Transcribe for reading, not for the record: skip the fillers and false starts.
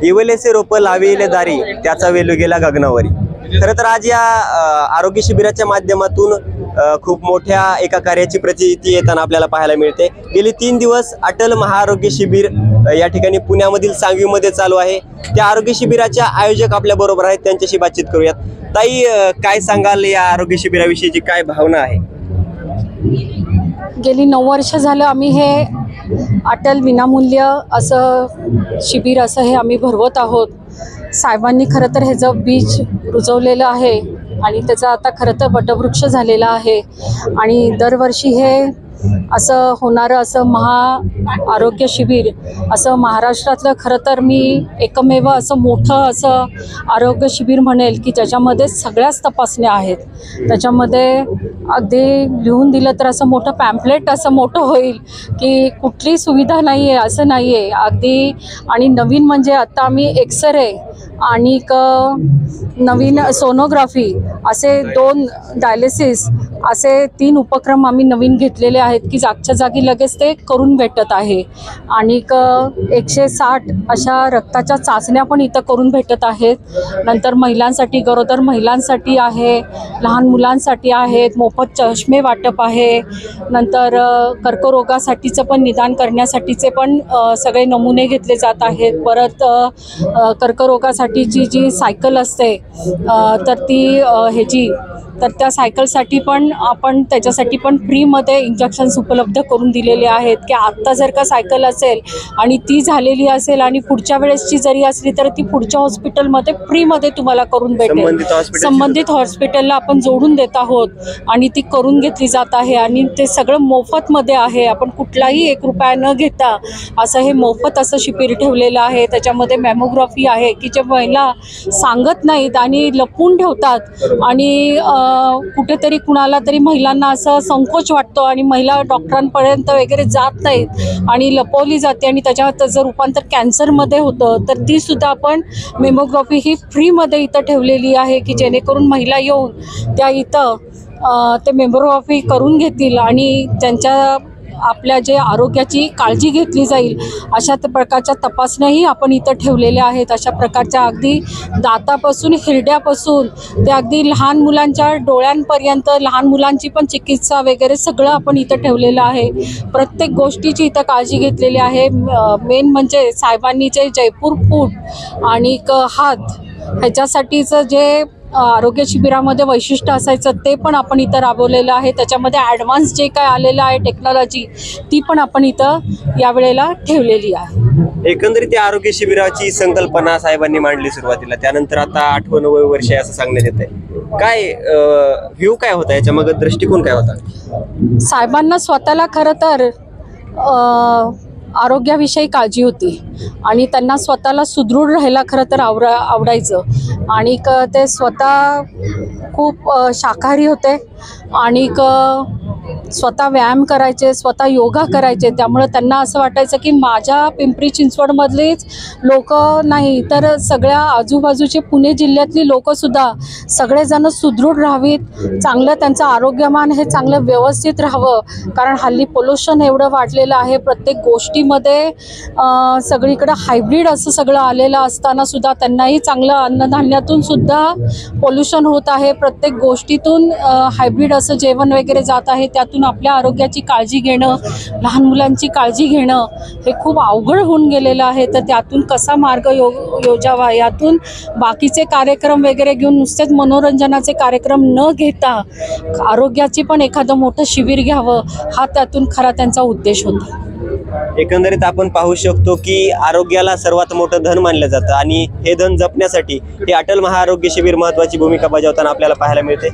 इवलेसे रोप la Vella दारी त्याचा वेलू गेला गगनावरी। खरं तर आज या आरोग्य शिबिराच्या माध्यमातून खूप मोठ्या एका कार्याची प्रचिती येताना आपल्याला पाहायला मिळते। गेली 3 दिवस अटल महाआरोग्य शिबिर या ठिकाणी पुण्यामधील सांगवीमध्ये चालू आहे। त्या आरोग्य शिबिराच्या आयोजक आपल्या बरोबर आहेत, त्यांच्याशी बातचीत करूयात। ताई, काय सांगाल या आरोग्य शिबिराविषयीची काय भावना आहे? गेली 9 वर्ष झालं आम्ही हे अटल विनामूल्य असं शिबिर असं हे आम्ही भरवत आहोत। साहेबांनी खरं तर ह्याचं बीज रुजवलेलं आहे आणि त्याचा आता खरं तर वटवृक्ष झालेला आहे आणि दरवर्षी हे असं होणारं असं आरोग्य शिबिर असं महाराष्ट्रातलं खरं तर मी एकमेव असं मोठं असं आरोग्य शिबिर म्हणेल की ज्याच्यामध्ये सगळ्याच तपासण्या आहेत। त्याच्यामध्ये अगदी लिहून दिलं तर असं मोठं पॅम्पलेट असं मोठं होईल की कुठली सुविधा नाही आहे असं नाही आहे अगदी। आणि नवीन म्हणजे आता आम्ही एक्सरे आणि नवीन सोनोग्राफी असे 2 डायलिसिस असे 3 उपक्रम आम्ही नवीन घेतलेले आहेत की जागच्या जागी लगेच ते करून भेटत आहे। आणि 160 अशा रक्ताच्या चाचण्या पण इथं करून भेटत आहेत। नंतर महिलांसाठी, गरोदर महिलांसाठी आहे, लहान मुलांसाठी आहेत, मोफत चष्मे वाटप आहे। नंतर कर्करोगासाठीचं पण निदान करण्यासाठीचे पण सगळे नमुने घेतले जात आहेत। परत कर्करोगासाठीची जी सायकल असते तर ती तर त्या सायकलसाठी पण आपण त्याच्यासाठी पण फ्रीमध्ये इंजेक्शन्स उपलब्ध करून दिलेले आहेत की आत्ता जर का सायकल असेल आणि ती झालेली असेल आणि पुढच्या वेळेसची जरी असली तर ती पुढच्या हॉस्पिटलमध्ये फ्रीमध्ये तुम्हाला करून भेटेल। संबंधित हॉस्पिटलला आपण जोडून देत आहोत आणि ती करून घेतली जात आहे आणि ते सगळं मोफतमध्ये आहे। आपण कुठलाही 1 रुपया न घेता असं हे मोफत असं शिबिर ठेवलेलं आहे। त्याच्यामध्ये मॅमोग्राफी आहे की जे महिला सांगत नाहीत आणि लपवून ठेवतात आणि कुठेतरी कुणाला तरी महिलांना असं संकोच वाटतो आणि महिला डॉक्टरांपर्यंत वगैरे जात नाहीत आणि लपवली जाते आणि त्याचं रूपांतर कॅन्सरमध्ये होतं। तर ती सुद्धा आपण मेमोग्राफी ही फ्रीमध्ये इथं ठेवलेली आहे की जेणेकरून महिला येऊन त्या इथं ते मेमोग्राफी करून घेतील आणि त्यांच्या आपल्या जे आरोग्याची काळजी घेतली जाईल अशा प्रकारच्या तपासण्याही आपण इथं ठेवलेल्या आहेत। अशा प्रकारच्या अगदी दातापासून हिरड्यापासून ते अगदी लहान मुलांच्या डोळ्यांपर्यंत लहान मुलांची पण चिकित्सा वगैरे सगळं आपण इथं ठेवलेलं आहे। प्रत्येक गोष्टीची इथं काळजी घेतलेली आहे। मेन म्हणजे साहेबांनी जे जयपूर फूड आणि हात ह्याच्यासाठीचं जे आरोग्य शिबिरामध्ये वैशिष्ट्य असायचं ते पण आपण इथं राबवलेलं आहे। त्याच्यामध्ये ॲडव्हान्स जे काय आलेलं आहे टेक्नॉलॉजी ती पण आपण इथं यावेळेला ठेवलेली आहे। एकंदरीत या आरोग्य शिबिराची संकल्पना साहेबांनी मांडली सुरुवातीला, त्यानंतर आता 8वं 9वं वर्ष असं सांगण्यात येत आहे। काय व्ह्यू काय होता याच्यामागे, दृष्टिकोन काय होता? साहेबांना स्वतःला खरं तर आरोग्याविषयी काळजी होती आणि त्यांना स्वतःला सुदृढ राहायला खरं तर आवडायचं आणि ते स्वतः खूप शाकाहारी होते आणि स्वतः व्यायाम करायचे, स्वतः योगा करायचे। त्यामुळे त्यांना असं वाटायचं की माझ्या पिंपरी चिंचवडमधलीच लोक नाही तर सगळ्या आजूबाजूचे पुणे जिल्ह्यातली लोकंसुद्धा सगळेजण सुदृढ राहावीत, चांगलं त्यांचं आरोग्यमान हे चांगलं व्यवस्थित राहावं। कारण हल्ली पोल्युशन एवढं वाढलेलं आहे, प्रत्येक गोष्टीमध्ये सगळीकडं हायब्रिड असं सगळं आलेलं असताना सुद्धा त्यांनाही चांगलं अन्नधान्यातून सुद्धा पोल्युशन होत आहे। प्रत्येक गोष्टीतून हायब्रिड असं जेवण वगैरे जात आहे। त्यातून आपल्या आरोग्याची काळजी घेणं, लहान मुलांची काळजी घेणं हे खूप अवघड होऊन गेलेलं आहे। तर त्यातून कसा मार्ग योजावा, यातून बाकीचे कार्यक्रम वगैरे घेऊन नुसतेच मनोरंजनाचे कार्यक्रम न घेता आरोग्याची पण एखादं मोठं शिबिर घ्यावं हा त्यातून खरा त्यांचा उद्देश होता। एकंदरीत आपण पाहू शकतो की आरोग्याला सर्वात मोठं धन मानलं जातं आणि हे धन जपण्यासाठी हे अटल महाआरोग्य शिबिर महत्त्वाची भूमिका बजावताना आपल्याला पाहायला मिळते।